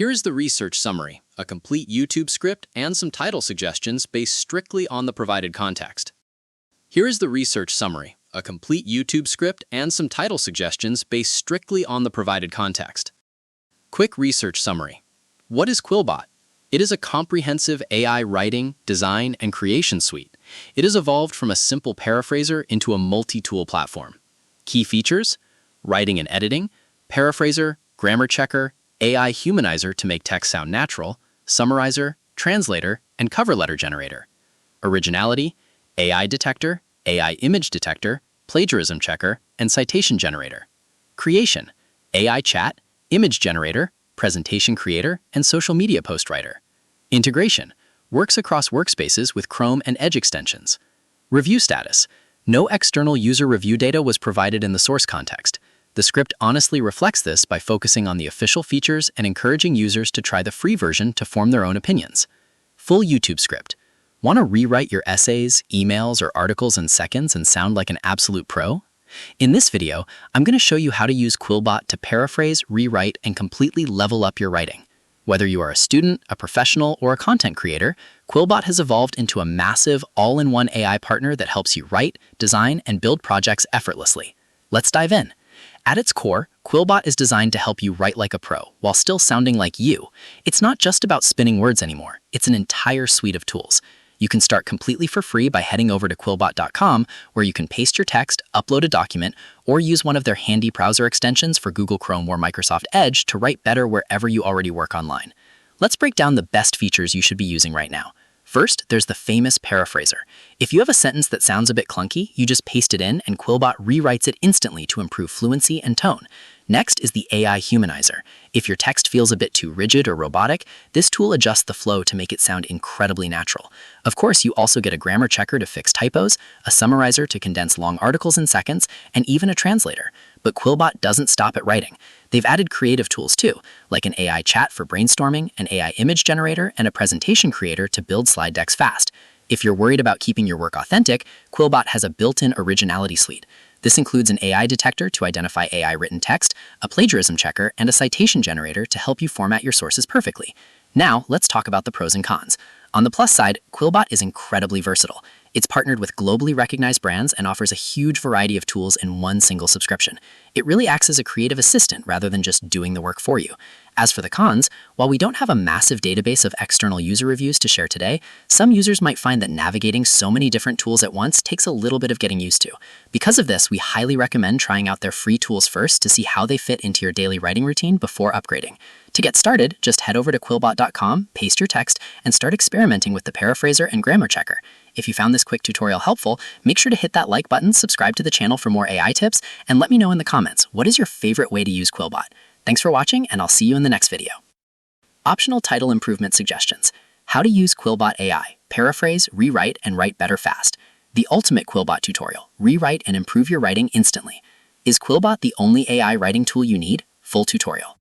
Here is the research summary, a complete YouTube script and some title suggestions based strictly on the provided context. Here is the research summary, a complete YouTube script and some title suggestions based strictly on the provided context. Quick research summary. What is QuillBot? It is a comprehensive AI writing, design, and creation suite. It has evolved from a simple paraphraser into a multi-tool platform. Key features: writing and editing, paraphraser, grammar checker, AI humanizer to make text sound natural, summarizer, translator, and cover letter generator. Originality: AI detector, AI image detector, plagiarism checker, and citation generator. Creation: AI chat, image generator, presentation creator, and social media post writer. Integration: works across workspaces with Chrome and Edge extensions. Review status: no external user review data was provided in the source context. The script honestly reflects this by focusing on the official features and encouraging users to try the free version to form their own opinions. Full YouTube script. Want to rewrite your essays, emails, or articles in seconds and sound like an absolute pro? In this video, I'm going to show you how to use QuillBot to paraphrase, rewrite, and completely level up your writing. Whether you are a student, a professional, or a content creator, QuillBot has evolved into a massive, all-in-one AI partner that helps you write, design, and build projects effortlessly. Let's dive in. At its core, QuillBot is designed to help you write like a pro, while still sounding like you. It's not just about spinning words anymore. It's an entire suite of tools. You can start completely for free by heading over to QuillBot.com, where you can paste your text, upload a document, or use one of their handy browser extensions for Google Chrome or Microsoft Edge to write better wherever you already work online. Let's break down the best features you should be using right now. First, there's the famous paraphraser. If you have a sentence that sounds a bit clunky, you just paste it in and QuillBot rewrites it instantly to improve fluency and tone. Next is the AI humanizer. If your text feels a bit too rigid or robotic, this tool adjusts the flow to make it sound incredibly natural. Of course, you also get a grammar checker to fix typos, a summarizer to condense long articles in seconds, and even a translator. But QuillBot doesn't stop at writing. They've added creative tools too, like an AI chat for brainstorming, an AI image generator, and a presentation creator to build slide decks fast. If you're worried about keeping your work authentic, QuillBot has a built-in originality suite. This includes an AI detector to identify AI written text, a plagiarism checker, and a citation generator to help you format your sources perfectly. Now, let's talk about the pros and cons. On the plus side, QuillBot is incredibly versatile. It's partnered with globally recognized brands and offers a huge variety of tools in one single subscription. It really acts as a creative assistant rather than just doing the work for you. As for the cons, while we don't have a massive database of external user reviews to share today, some users might find that navigating so many different tools at once takes a little bit of getting used to. Because of this, we highly recommend trying out their free tools first to see how they fit into your daily writing routine before upgrading. To get started, just head over to QuillBot.com, paste your text, and start experimenting with the paraphraser and grammar checker. If you found this quick tutorial helpful, make sure to hit that like button, subscribe to the channel for more AI tips, and let me know in the comments, what is your favorite way to use QuillBot? Thanks for watching, and I'll see you in the next video. Optional title improvement suggestions. How to use QuillBot AI. Paraphrase, rewrite, and write better fast. The ultimate QuillBot tutorial. Rewrite and improve your writing instantly. Is QuillBot the only AI writing tool you need? Full tutorial.